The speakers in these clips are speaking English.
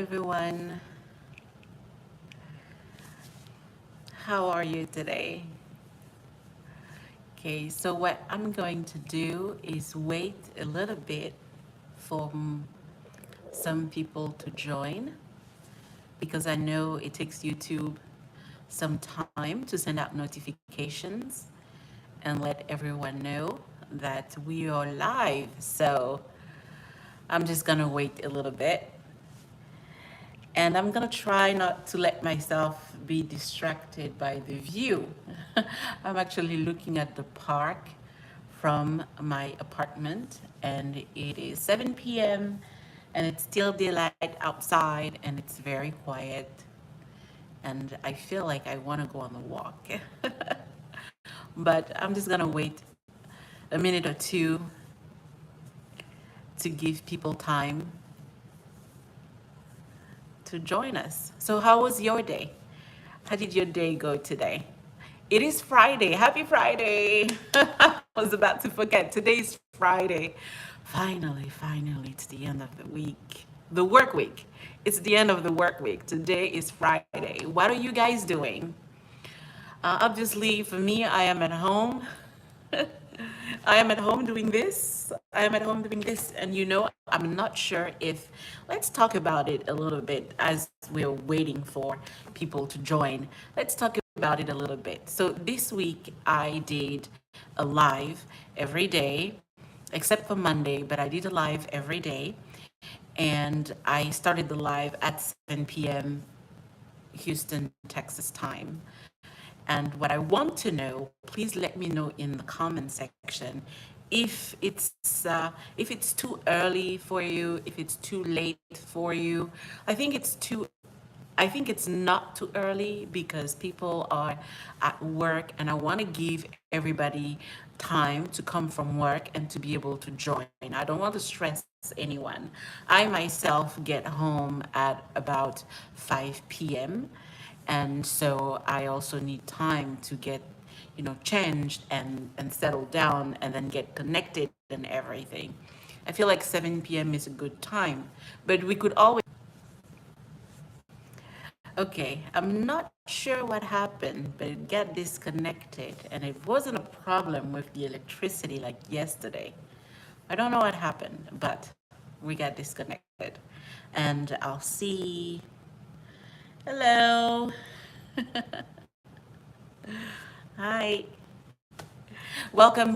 everyone. How are you today? Okay, so what I'm going to do is wait a little bit for some people to join because I know it takes YouTube some time to send out notifications and let everyone know that we are live. So I'm just gonna wait a little bit. And I'm gonna try not to let myself be distracted by the view. I'm actually looking at the park from my apartment, and it is 7 p.m. and it's still daylight outside, and it's very quiet. And I feel like I want to go on a walk. But I'm just gonna wait a minute or two to give people time to join us. So, how was your day? How did your day go today? It is Friday. Happy Friday. I was about to forget. Today's Friday. Finally, it's the end of the week. The work week. It's the end of the work week. Today is Friday. What are you guys doing? Obviously, for me, I am at home. I am at home doing this. I am at home doing this. And I'm not sure if, let's talk about it a little bit as we're waiting for people to join. Let's talk about it a little bit. So this week I did a live every day, except for Monday, but I did a live every day. And I started the live at 7 p.m. Houston, Texas time. And what I want to know, please let me know in the comment section if it's too early for you, if it's too late for you. I think it's too I think it's not too early because people are at work and I want to give everybody time to come from work and to be able to join. I don't want to stress anyone. I myself get home at about 5 p.m. And so I also need time to get, changed and settle down and then get connected and everything. I feel like 7 p.m. is a good time, but we could always. Okay, I'm not sure what happened, but it got disconnected and it wasn't a problem with the electricity like yesterday. I don't know what happened, but we got disconnected. And I'll see. Hello. Hi. Welcome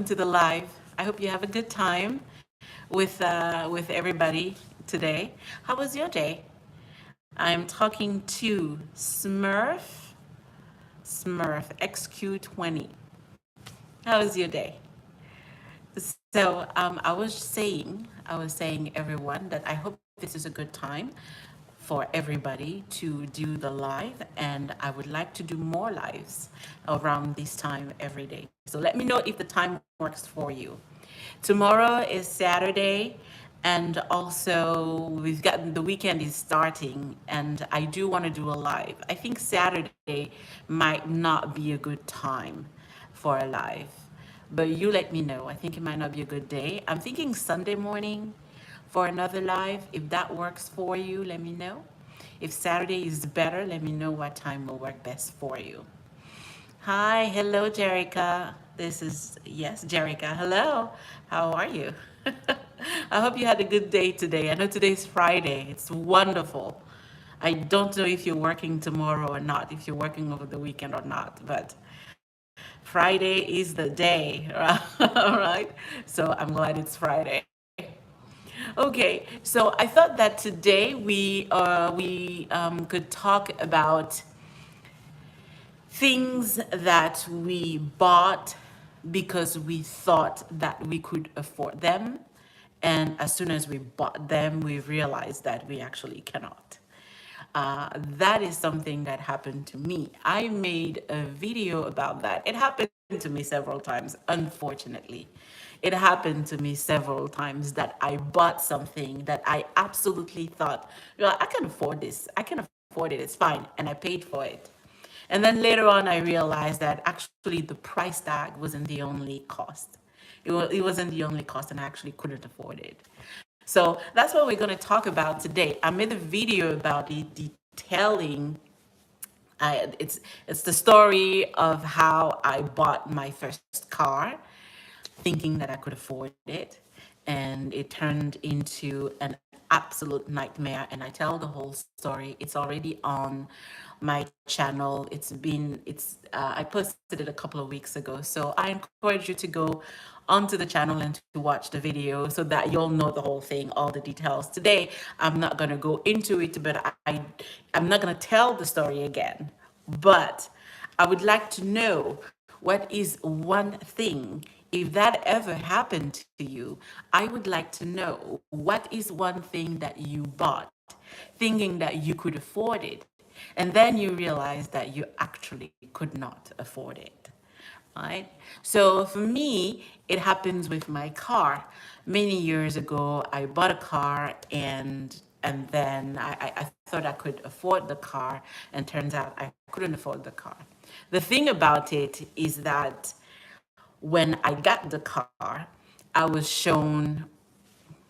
to the live. I hope you have a good time with everybody today. How was your day? I'm talking to Smurf XQ20. How was your day? So I was saying everyone that I hope this is a good time for everybody to do the live, and I would like to do more lives around this time every day. So let me know if the time works for you. Tomorrow is Saturday, and also we've got the weekend is starting, and I do want to do a live. I think Saturday might not be a good time for a live, but you let me know. I think it might not be a good day. I'm thinking Sunday morning for another live. If that works for you, let me know. If Saturday is better, let me know what time will work best for you. Hi, hello, Jerica. This is, yes, Jerica. Hello, how are you? I hope you had a good day today. I know today's Friday. It's wonderful. I don't know if you're working tomorrow or not, if you're working over the weekend or not, but Friday is the day, all right? So I'm glad it's Friday. Okay, so I thought that today we could talk about things that we bought because we thought that we could afford them, and as soon as we bought them, we realized that we actually cannot. That is something that happened to me. I made a video about that. It happened to me several times, unfortunately. It happened to me several times that I bought something that I absolutely thought, I can afford this. I can afford it. It's fine. And I paid for it. And then later on, I realized that actually the price tag wasn't the only cost. It wasn't the only cost, and I actually couldn't afford it. So that's what we're going to talk about today. I made a video about it detailing it's the story of how I bought my first car, thinking that I could afford it, and it turned into an absolute nightmare. And I tell the whole story. It's already on my channel. I posted it a couple of weeks ago. So I encourage you to go onto the channel and to watch the video so that you'll know the whole thing, all the details. Today, I'm not going to go into it, but I'm not going to tell the story again. But I would like to know, what is one thing, if that ever happened to you, I would like to know, what is one thing that you bought thinking that you could afford it, and then you realize that you actually could not afford it, right? So for me, it happens with my car. Many years ago, I bought a car, and then I thought I could afford the car, and turns out I couldn't afford the car. The thing about it is that when I got the car, I was shown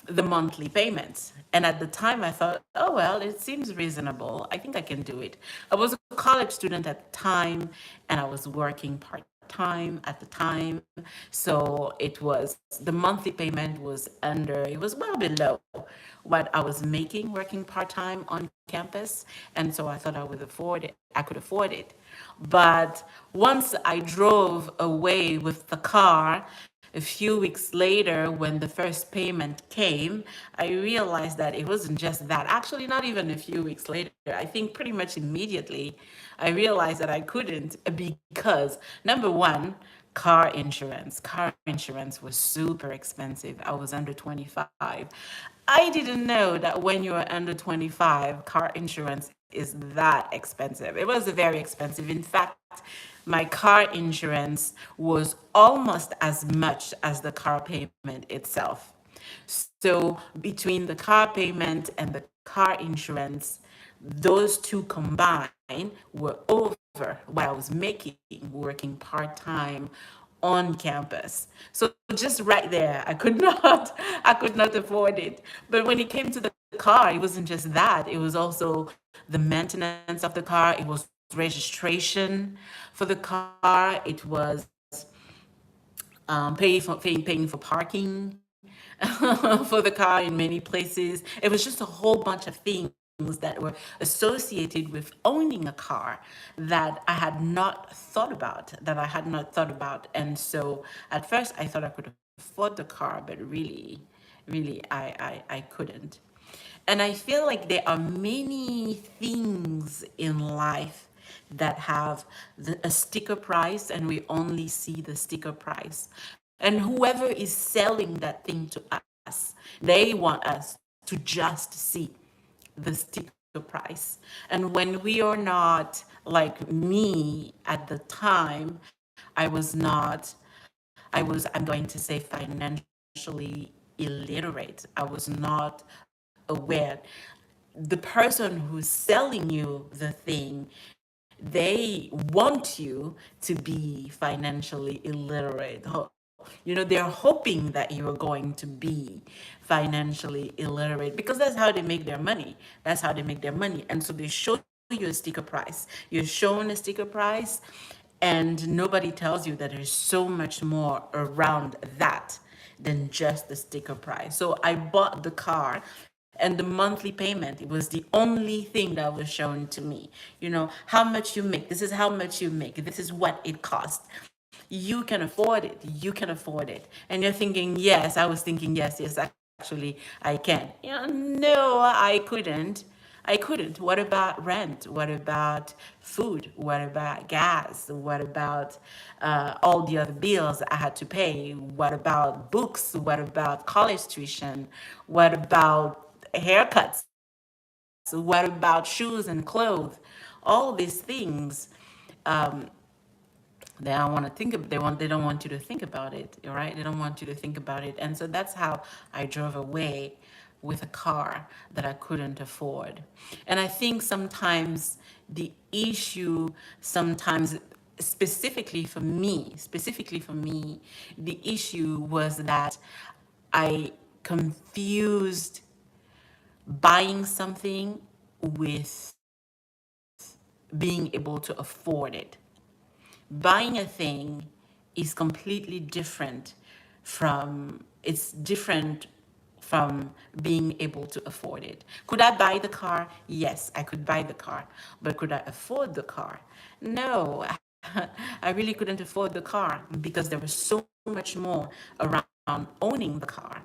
the monthly payments. And at the time, I thought, oh, well, it seems reasonable. I think I can do it. I was a college student at the time, and I was working part time at the time. So the monthly payment was it was well below what I was making working part time on campus. And so I thought I could afford it. But once I drove away with the car, a few weeks later, when the first payment came, I realized that it wasn't just that. Actually, not even a few weeks later. I think pretty much immediately, I realized that I couldn't, because number one, car insurance. Car insurance was super expensive. I was under 25. I didn't know that when you are under 25, car insurance is that expensive. It was very expensive. In fact, my car insurance was almost as much as the car payment itself. So between the car payment and the car insurance, those two combined were over what I was making working part-time on campus. So just right there, I could not afford it. But when it came to the car, it wasn't just that. It was also the maintenance of the car. It was registration for the car. It was paying for parking for the car in many places. It was just a whole bunch of things that were associated with owning a car that I had not thought about, And so at first I thought I could afford the car, but really I couldn't. And I feel like there are many things in life that have a sticker price, and we only see the sticker price. And whoever is selling that thing to us, they want us to just see the sticker price. And when we are not, like me at the time, I was not, I'm going to say, financially illiterate. I was not aware. The person who's selling you the thing, they want you to be financially illiterate. They're hoping that you're going to be financially illiterate, because that's how they make their money. That's how they make their money. And so they show you a sticker price. You're shown a sticker price, and nobody tells you that there's so much more around that than just the sticker price. So I bought the car, and the monthly payment, it was the only thing that was shown to me. How much you make, this is how much you make, this is what it costs. You can afford it, and you're thinking, yes. I was thinking, yes, actually I can. No, I couldn't. What about rent? What about food? What about gas? What about all the other bills I had to pay? What about books? What about college tuition? What about haircuts? What about shoes and clothes? All these things, they don't want to think of, they don't want you to think about it, right? They don't want you to think about it. And so that's how I drove away with a car that I couldn't afford. And I think sometimes the issue, sometimes specifically for me, the issue was that I confused buying something with being able to afford it. Buying a thing is completely different it's different from being able to afford it. Could I buy the car? Yes, I could buy the car. But could I afford the car? No, I really couldn't afford the car because there was so much more around owning the car.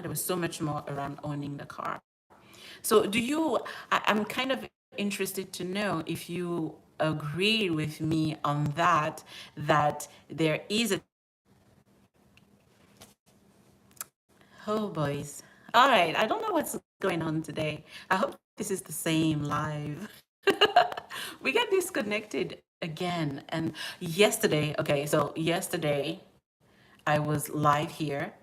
There was so much more around owning the car. So I'm kind of interested to know if you agree with me on that there is a, oh boys. All right, I don't know what's going on today. I hope this is the same live. We got disconnected again. And yesterday, okay, so yesterday I was live here,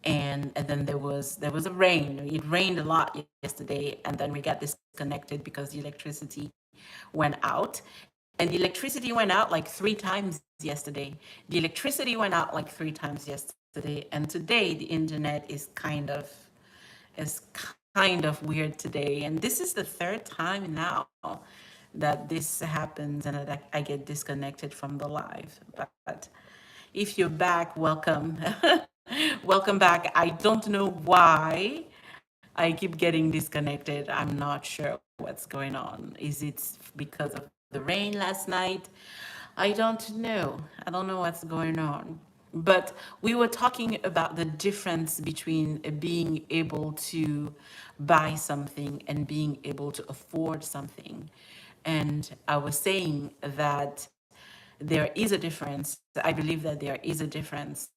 and then there was a rain. It rained a lot yesterday, and then we got disconnected because the electricity went out. And the electricity went out like 3 times yesterday. The electricity went out like 3 times yesterday, and today the internet is kind of weird today. And this is the third time now that this happens and that I get disconnected from the live. But if you're back, welcome. Welcome back. I don't know why I keep getting disconnected. I'm not sure what's going on. Is it because of the rain last night? I don't know. I don't know what's going on. But we were talking about the difference between being able to buy something and being able to afford something. And I was saying that there is a difference. I believe that there is a difference.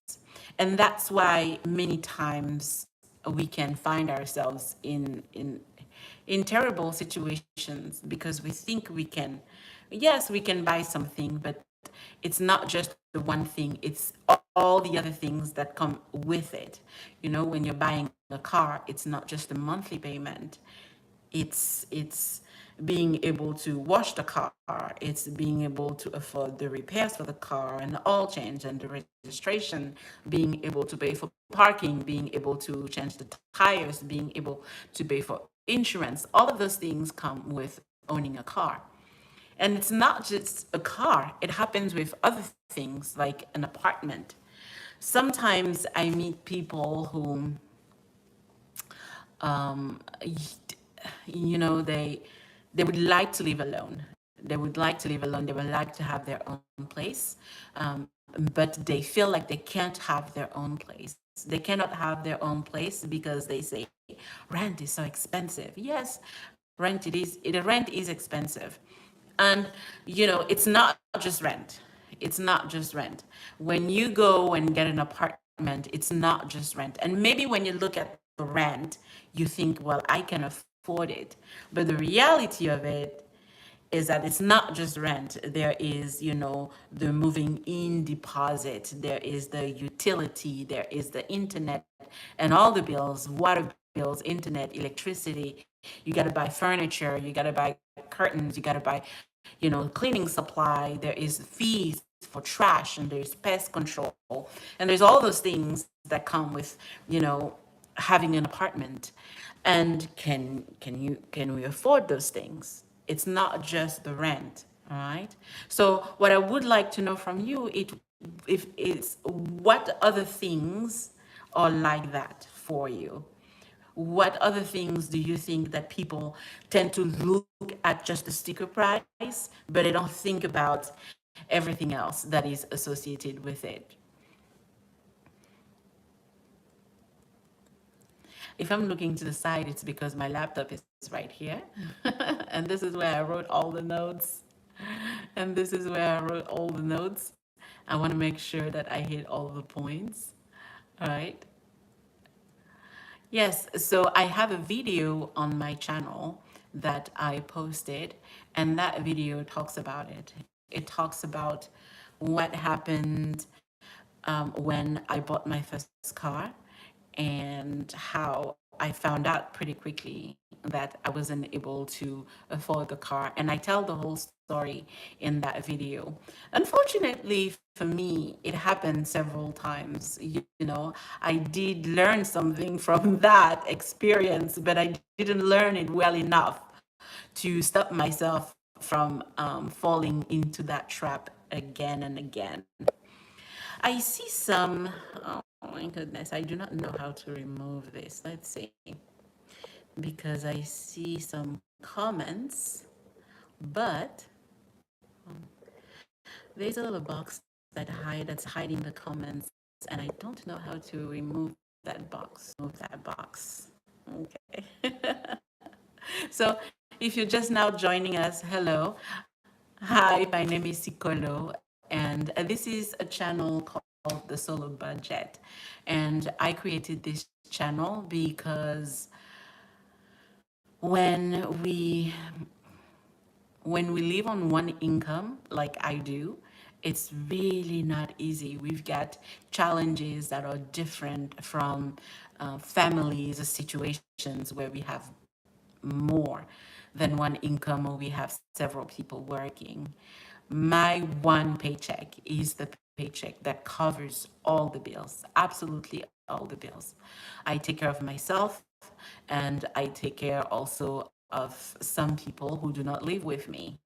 And that's why many times we can find ourselves in terrible situations because we think we can, yes, we can buy something, but it's not just the one thing, it's all the other things that come with it. When you're buying a car, it's not just a monthly payment. It's being able to wash the car. It's being able to afford the repairs for the car and the oil change and the registration, being able to pay for parking, being able to change the tires, being able to pay for insurance. All of those things come with owning a car. And it's not just a car, it happens with other things like an apartment. Sometimes I meet people who they would like to live alone. They would like to live alone. They would like to have their own place, but they feel like they can't have their own place. They cannot have their own place because they say rent is so expensive. Yes, rent is expensive, and it's not just rent. It's not just rent. When you go and get an apartment, it's not just rent. And maybe when you look at the rent, you think, well, I can afford it. But the reality of it is that it's not just rent. There is, the moving in deposit, there is the utility, there is the internet and all the bills, water bills, internet, electricity. You got to buy furniture, you got to buy curtains, you got to buy, cleaning supply. There is fees for trash and there's pest control. And there's all those things that come with, having an apartment. And can we afford those things? It's not just the rent, all right? So what I would like to know from you, if it's what other things are like that for you? What other things do you think that people tend to look at just the sticker price, but they don't think about everything else that is associated with it? If I'm looking to the side, it's because my laptop is right here. And this is where I wrote all the notes. And this is where I wrote all the notes. I want to make sure that I hit all the points. All right. Yes, so I have a video on my channel that I posted, and that video talks about it. It talks about what happened when I bought my first car and how I found out pretty quickly that I wasn't able to afford the car. And I tell the whole story in that video. Unfortunately for me, it happened several times. You know, I did learn something from that experience, but I didn't learn it well enough to stop myself from falling into that trap again and again. I see some, oh my goodness, I do not know how to remove this. Let's see, because I see some comments, but there's a little box that's hiding the comments, and I don't know how to remove that box. Move that box. Okay. So if you're just now joining us, hello. Hi, my name is Sikolo, and this is a channel called The Solo Budget. And I created this channel because when we when we live on one income like I do, it's really not easy. We've got challenges that are different from families or situations where we have more than one income or we have several people working. My one paycheck is the paycheck that covers all the bills, absolutely all the bills. I take care of myself, and I take care also of some people who do not live with me.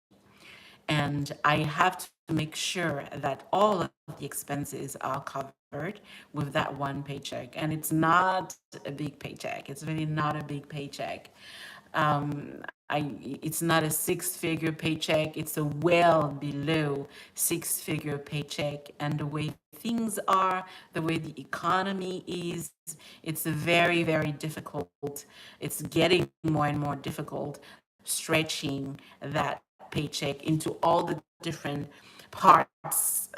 And I have to make sure that all of the expenses are covered with that one paycheck. And it's not a big paycheck. It's really not a big paycheck. It's not a six-figure paycheck. It's a well below six-figure paycheck. And the way things are, the way the economy is, it's very, very difficult. It's getting more and more difficult stretching that paycheck into all the different parts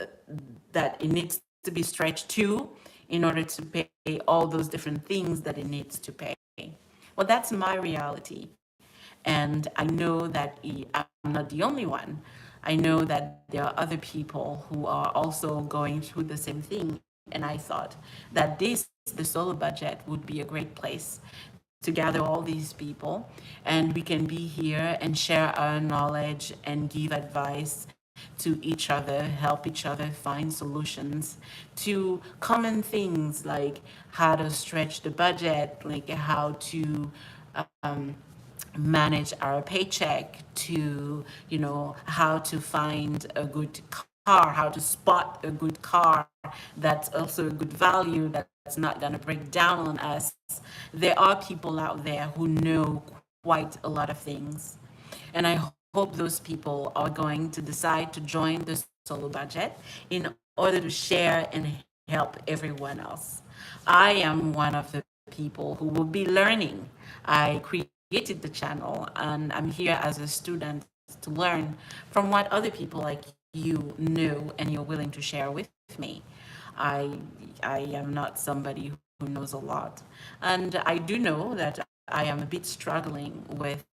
that it needs to be stretched to in order to pay all those different things that it needs to pay. Well, that's my reality. And I know that I'm not the only one. I know that there are other people who are also going through the same thing. And I thought that the solo budget, would be a great place to gather all these people, and we can be here and share our knowledge and give advice to each other, help each other find solutions to common things like how to stretch the budget, like how to um, manage our paycheck, to how to find a good car, how to spot a good car that's also a good value, that's not going to break down on us. There are people out there who know quite a lot of things, and I hope those people are going to decide to join the solo budget in order to share and help everyone else. I am one of the people who will be learning. I created the channel, and I'm here as a student to learn from what other people like you know and you're willing to share with me. I I am not somebody who knows a lot, and I do know that I am a bit struggling with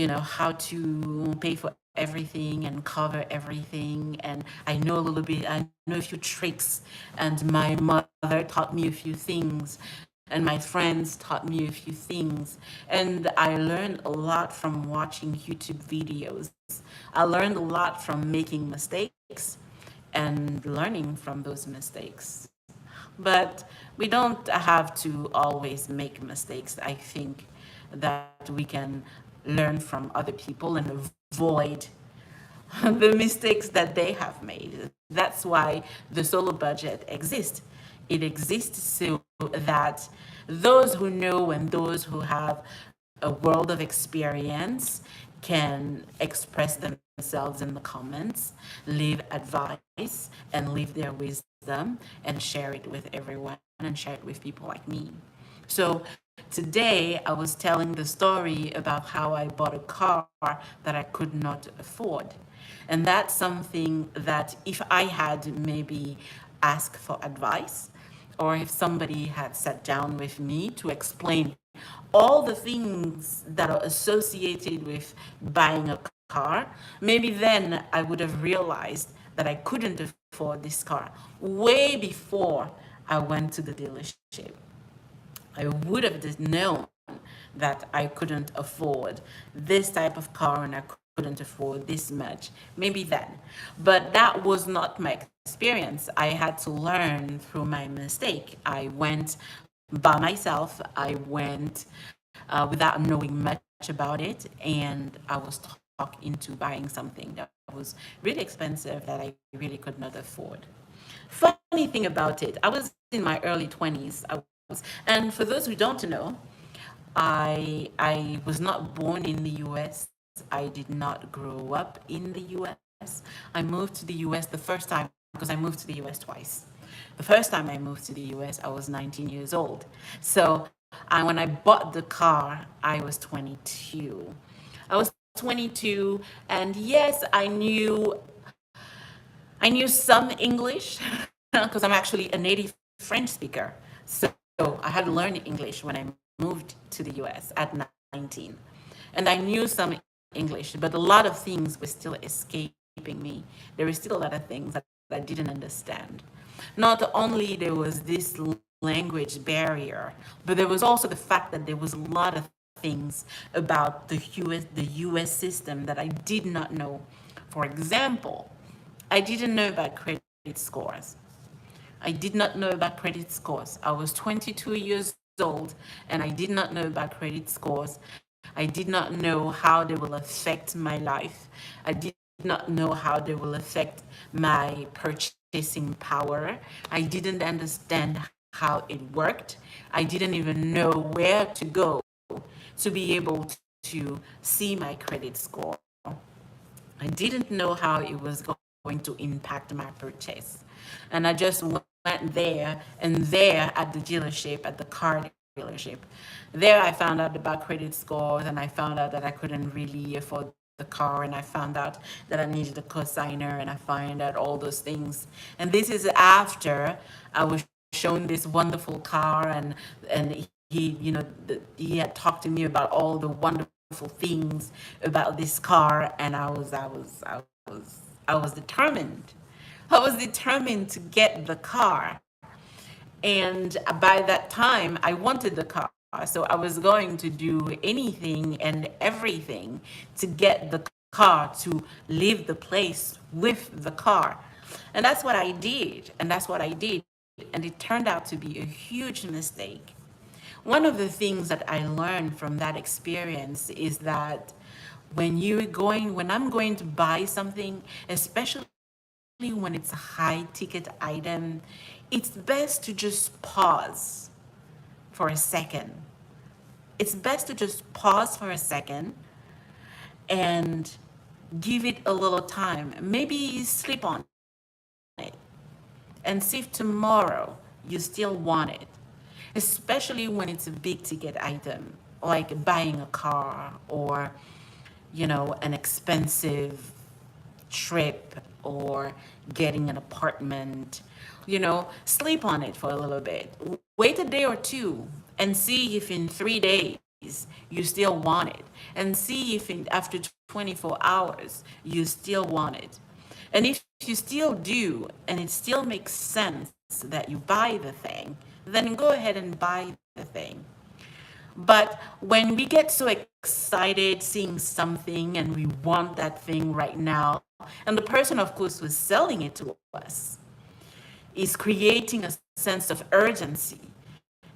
how to pay for everything and cover everything. And I know a little bit, I know a few tricks, and my mother taught me a few things, and my friends taught me a few things. And I learned a lot from watching YouTube videos. I learned a lot from making mistakes and learning from those mistakes. But we don't have to always make mistakes. I think that we can learn from other people and avoid the mistakes that they have made. That's why the solo budget exists. It exists so that those who know and those who have a world of experience can express themselves in the comments, leave advice, and leave their wisdom, and share it with everyone and share it with people like me. So today I was telling the story about how I bought a car that I could not afford. And that's something that if I had maybe asked for advice, or if somebody had sat down with me to explain all the things that are associated with buying a car, maybe then I would have realized that I couldn't afford this car way before I went to the dealership. I would have just known that I couldn't afford this type of car and I couldn't afford this much, maybe then. But that was not my experience. I had to learn through my mistake. I went by myself. I went without knowing much about it, and I was talked into buying something that was really expensive that I really could not afford. Funny thing about it, I was in my early 20s. And for those who don't know, I was not born in the US. I did not grow up in the US. I moved to the US the first time because I moved to the US twice. The first time I moved to the US, I was 19 years old. So when I bought the car, I was 22. I was 22, and yes, I knew some English because I'm actually a native French speaker. So I had to learn English when I moved to the US at 19. And I knew some English, but a lot of things were still escaping me. There were still a lot of things that I didn't understand. Not only there was this language barrier, but there was also the fact that there was a lot of things about the US system that I did not know. For example, I didn't know about credit scores. I did not know about credit scores. I was 22 years old and I did not know about credit scores. I did not know how they will affect my life. I did not know how they will affect my purchasing power. I didn't understand how it worked. I didn't even know where to go to be able to see my credit score. I didn't know how it was going to impact my purchase. And I just went there, and there at the dealership, at the car dealership, there I found out about credit scores, and I found out that I couldn't really afford the car, and I found out that I needed a cosigner, and I found out all those things. And this is after I was shown this wonderful car, and he had talked to me about all the wonderful things about this car, and I was determined. I was determined to get the car. And by that time, I wanted the car. So I was going to do anything and everything to get the car, to leave the place with the car. And that's what I did. And that's what I did. And it turned out to be a huge mistake. One of the things that I learned from that experience is that when I'm going to buy something, especially when it's a high ticket item, it's best to just pause for a second. It's best to just pause for a second and give it a little time. Maybe sleep on it and see if tomorrow you still want it, especially when it's a big ticket item like buying a car or an expensive trip or getting an apartment. Sleep on it for a little bit. Wait a day or two and see if in 3 days you still want it. And see if after 24 hours you still want it. And if you still do and it still makes sense that you buy the thing, then go ahead and buy the thing. But when we get so excited seeing something and we want that thing right now, and the person, of course, who's selling it to us is creating a sense of urgency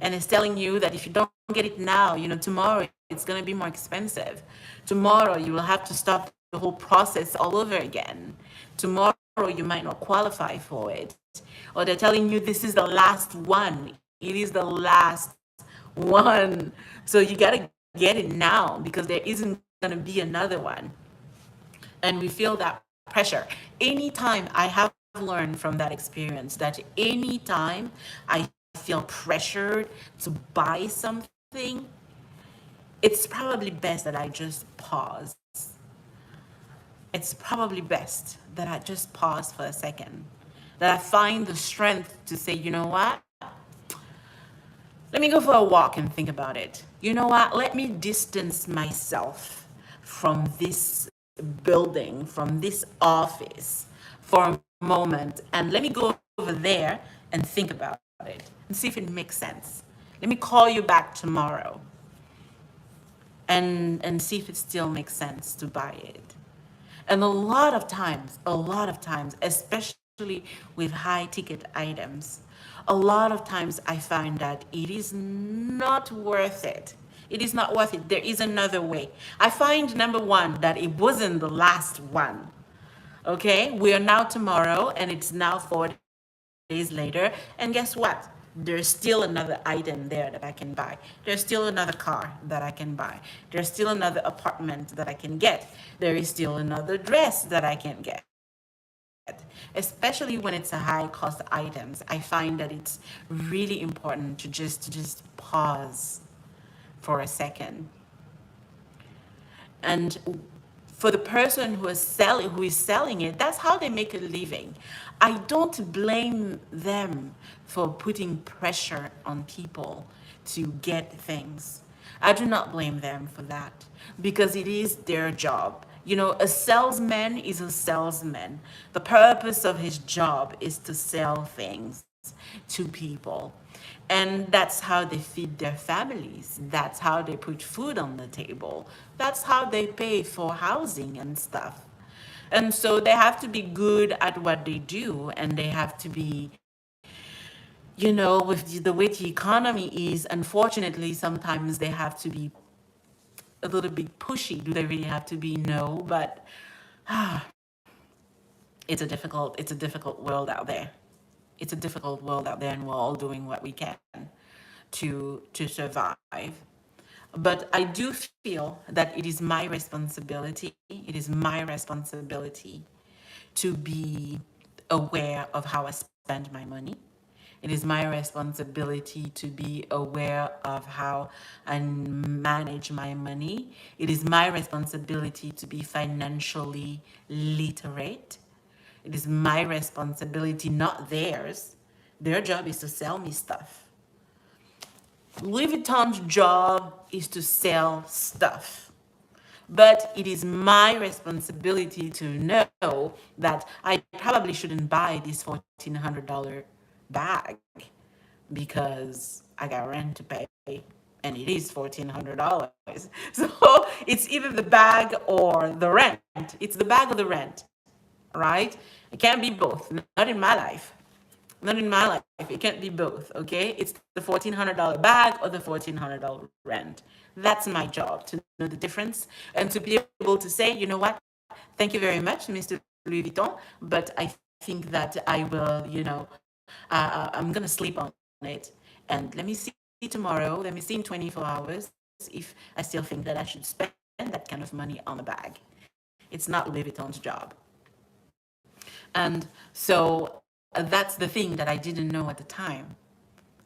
and is telling you that if you don't get it now, tomorrow it's going to be more expensive. Tomorrow you will have to start the whole process all over again. Tomorrow you might not qualify for it. Or they're telling you this is the last one. It is the last one. So you got to get it now because there isn't going to be another one. And we feel that pressure. Anytime I have learned from that experience that anytime I feel pressured to buy something, it's probably best that I just pause. It's probably best that I just pause for a second. That I find the strength to say, you know what? Let me go for a walk and think about it. You know what? Let me distance myself from this building, from this office for a moment, and let me go over there and think about it and see if it makes sense. Let me call you back tomorrow and see if it still makes sense to buy it. And a lot of times, especially with high ticket items, a lot of times I find that it is not worth it. It is not worth it. There is another way. I find, number one, that it wasn't the last one. Okay, we are now tomorrow and it's now 4 days later. And guess what? There's still another item there that I can buy. There's still another car that I can buy. There's still another apartment that I can get. There is still another dress that I can get. Especially when it's a high cost items, I find that it's really important to just pause for a second. And for the person who is selling it, that's how they make a living. I don't blame them for putting pressure on people to get things. I do not blame them for that because it is their job. You know, a salesman is a salesman. The purpose of his job is to sell things to people. And that's how they feed their families. That's how they put food on the table. That's how they pay for housing and stuff. And so they have to be good at what they do, and they have to be, with the way the economy is, unfortunately, sometimes they have to be a little bit pushy. Do they really have to be? No, but it's a difficult world out there. It's a difficult world out there, and we're all doing what we can to survive. But I do feel that it is my responsibility. It is my responsibility to be aware of how I spend my money. It is my responsibility to be aware of how I manage my money. It is my responsibility to be financially literate. It is my responsibility, not theirs. Their job is to sell me stuff. Louis Vuitton's job is to sell stuff. But it is my responsibility to know that I probably shouldn't buy this $1,400 bag because I got rent to pay and it is $1,400. So it's either the bag or the rent. It's the bag or the rent, right? It can't be both. Not in my life. Not in my life. It can't be both, okay? It's the $1,400 bag or the $1,400 rent. That's my job, to know the difference and to be able to say, you know what? Thank you very much, Mr. Louis Vuitton, but I think that I will, I'm going to sleep on it. And let me see tomorrow, let me see in 24 hours if I still think that I should spend that kind of money on a bag. It's not Louis Vuitton's job. And so that's the thing that I didn't know at the time.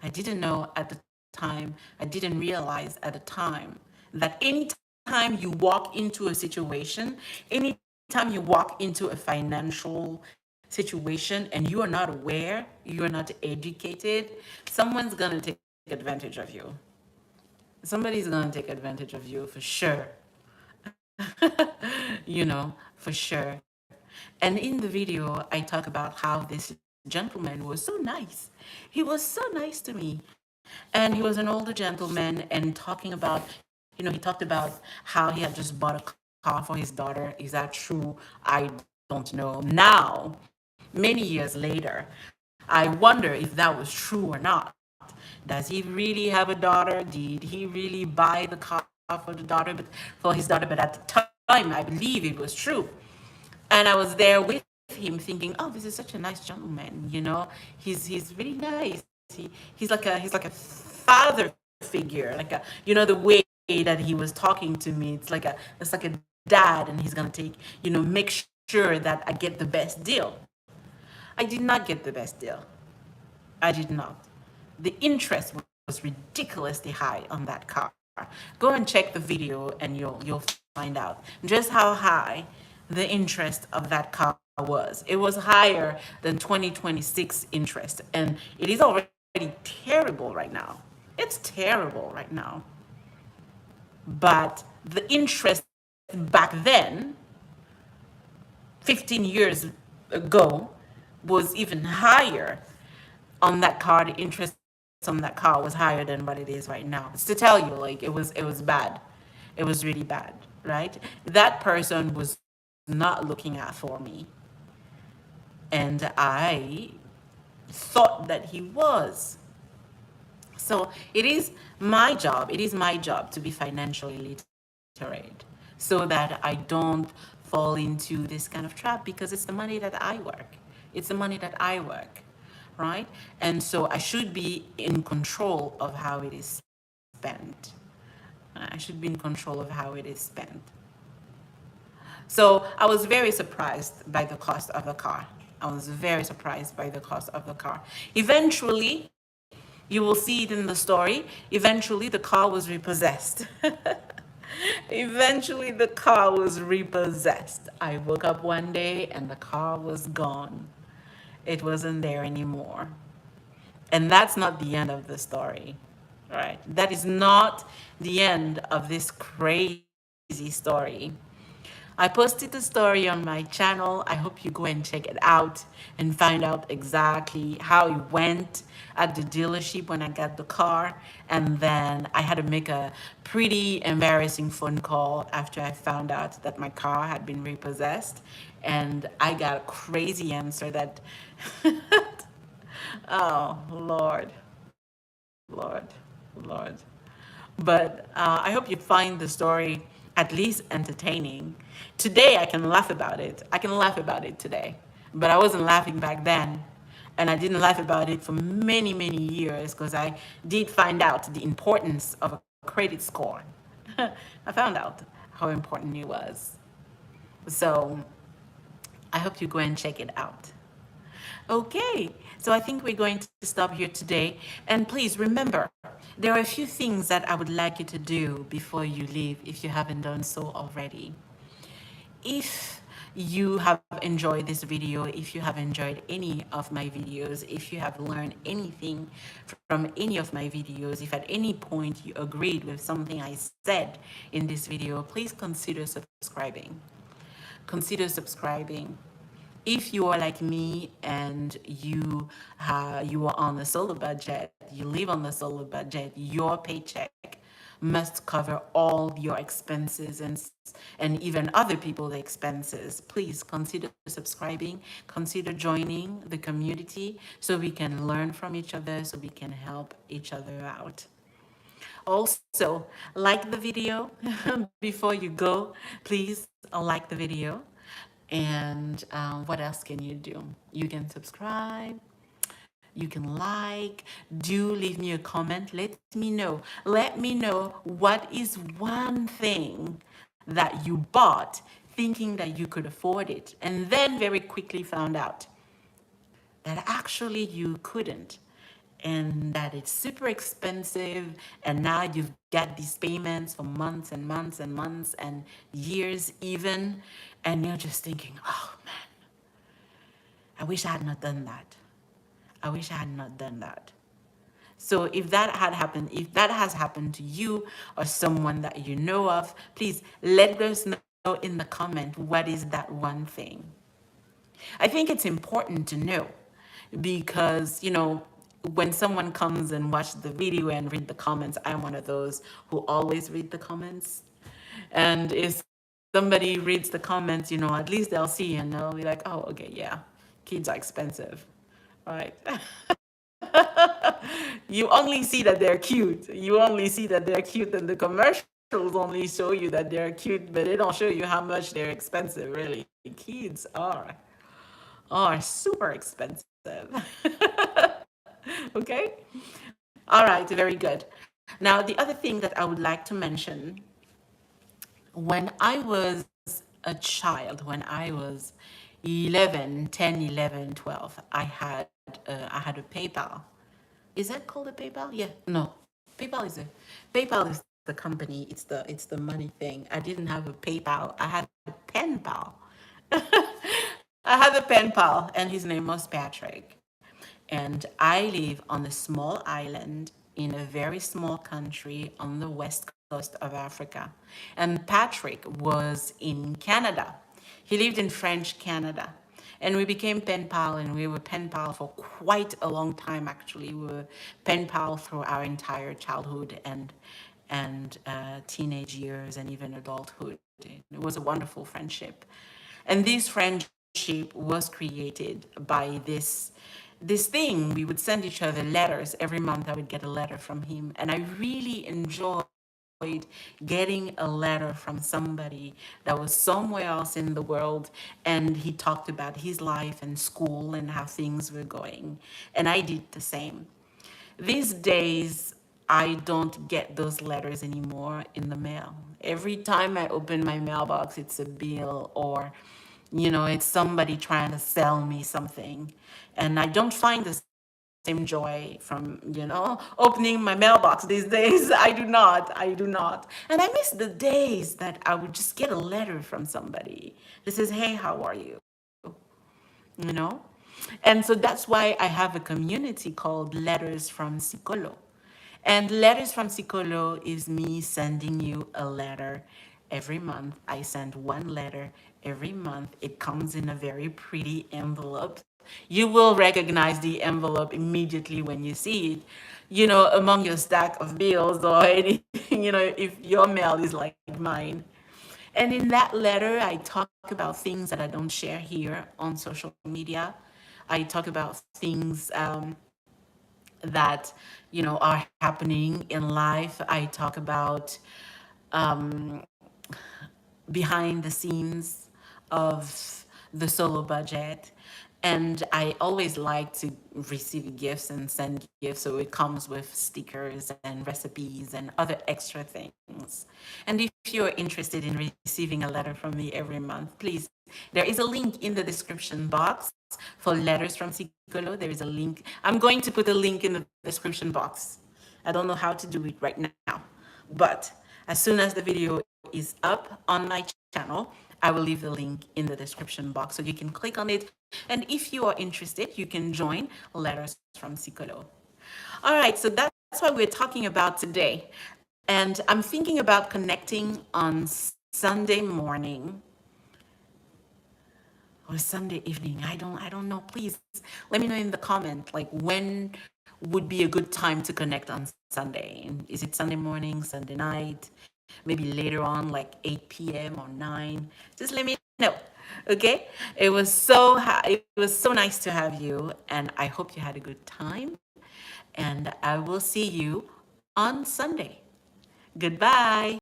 I didn't know at the time, I didn't realize at the time that anytime you walk into a situation, anytime you walk into a financial situation and you are not aware, you are not educated, someone's going to take advantage of you. Somebody's going to take advantage of you for sure. For sure. And in the video, I talk about how this gentleman was so nice. He was so nice to me. And he was an older gentleman and talking about, he talked about how he had just bought a car for his daughter. Is that true? I don't know. Now, many years later, I wonder if that was true or not. Does he really have a daughter? Did he really buy the car for his daughter? But at the time, I believe it was true. And I was there with him thinking, oh, this is such a nice gentleman, he's really nice. He's like a father figure, the way that he was talking to me, it's like a dad, and he's gonna take, make sure that I get the best deal. I did not get the best deal. I did not. The interest was ridiculously high on that car. Go and check the video and you'll find out just how high the interest of that car was. It was higher than 2026 interest, and it is already terrible right now. It's terrible right now. But the interest back then, 15 years ago, was even higher on that car. The interest on that car was higher than what it is right now. It's to tell you, it was bad. It was really bad, right? That person was not looking out for me. And I thought that he was. So it is my job to be financially literate so that I don't fall into this kind of trap because it's the money that I work. It's the money that I work, right? And so I should be in control of how it is spent. I should be in control of how it is spent. So I was very surprised by the cost of the car. I was very surprised by the cost of the car. Eventually, you will see it in the story. Eventually, the car was repossessed. Eventually, the car was repossessed. I woke up one day and the car was gone. It wasn't there anymore. And that's not the end of the story, right? That is not the end of this crazy story. I posted the story on my channel. I hope you go and check it out and find out exactly how it went at the dealership when I got the car. And then I had to make a pretty embarrassing phone call after I found out that my car had been repossessed. And I got a crazy answer that, oh, Lord, Lord. But I hope you find the story at least entertaining. Today, I can laugh about it. I can laugh about it today. But I wasn't laughing back then. And I didn't laugh about it for many, many years because I did find out the importance of a credit score. I found out how important it was. So I hope you go and check it out. Okay, so I think we're going to stop here today. And please remember, there are a few things that I would like you to do before you leave if you haven't done so already. If you have enjoyed this video, if you have enjoyed any of my videos, if you have learned anything from any of my videos, if at any point you agreed with something I said in this video, please consider subscribing. Consider subscribing. If you are like me and you are on a solo budget, you live on a solo budget, your paycheck must cover all your expenses and even other people's expenses. Please consider subscribing, consider joining the community so we can learn from each other, so we can help each other out. Also, like the video before you go. Please like the video. And what else can you do? You can subscribe. You can like. Do leave me a comment. Let me know. Let me know what is one thing that you bought thinking that you could afford it and then very quickly found out that actually you couldn't and that it's super expensive and now you've got these payments for months and months and months and years even, and you're just thinking, oh man, I wish I had not done that. I wish I had not done that. So if that had happened, if that has happened to you or someone that you know of, please let us know in the comment what is that one thing. I think it's important to know because, when someone comes and watch the video and read the comments, I'm one of those who always read the comments. And if somebody reads the comments, at least they'll see and they'll be like, oh, okay, yeah, kids are expensive, right? You only see that they're cute. You only see that they're cute, and the commercials only show you that they're cute, but they don't show you how much they're expensive, really. Kids are super expensive. Okay? All right, very good. Now, the other thing that I would like to mention, when I was a child, when I was 11, 10, 11, 12, I had a PayPal. Is that called a PayPal? Yeah. No. PayPal is the company. It's the money thing. I didn't have a PayPal. I had a pen pal. I had a pen pal, and his name was Patrick. And I live on a small island in a very small country on the west coast of Africa. And Patrick was in Canada. He lived in French Canada. And we became pen pal, and we were pen pal for quite a long time, actually. We were pen pal through our entire childhood and teenage years and even adulthood. It was a wonderful friendship. And this friendship was created by this thing. We would send each other letters. Every month I would get a letter from him. And I really enjoyed getting a letter from somebody that was somewhere else in the world, and he talked about his life and school and how things were going. And I did the same. These days, I don't get those letters anymore in the mail. Every time I open my mailbox, it's a bill, or, it's somebody trying to sell me something. And I don't find the same joy from, opening my mailbox these days. I do not. And I miss the days that I would just get a letter from somebody that says, hey, how are you? you know? And so that's why I have a community called Letters from Sikolo. And Letters from Sikolo is me sending you a letter every month. I send one letter every month. It comes in a very pretty envelope. You will recognize the envelope immediately when you see it, among your stack of bills or anything, if your mail is like mine. And in that letter, I talk about things that I don't share here on social media. I talk about things that, are happening in life. I talk about behind the scenes of the solo budget. And I always like to receive gifts and send gifts. So it comes with stickers and recipes and other extra things. And if you're interested in receiving a letter from me every month, please, there is a link in the description box for Letters from Sikolo. There is a link. I'm going to put a link in the description box. I don't know how to do it right now, but as soon as the video is up on my channel, I will leave the link in the description box so you can click on it. And if you are interested, you can join Letters from Sikolo. All right, so that's what we're talking about today. And I'm thinking about connecting on Sunday morning or Sunday evening. I don't know. Please let me know in the comment, like, when would be a good time to connect on Sunday. Is it Sunday morning, Sunday night, maybe later on, like 8 p.m. or 9? Just let me know. Okay? It was so nice to have you, and I hope you had a good time. And I will see you on Sunday. Goodbye.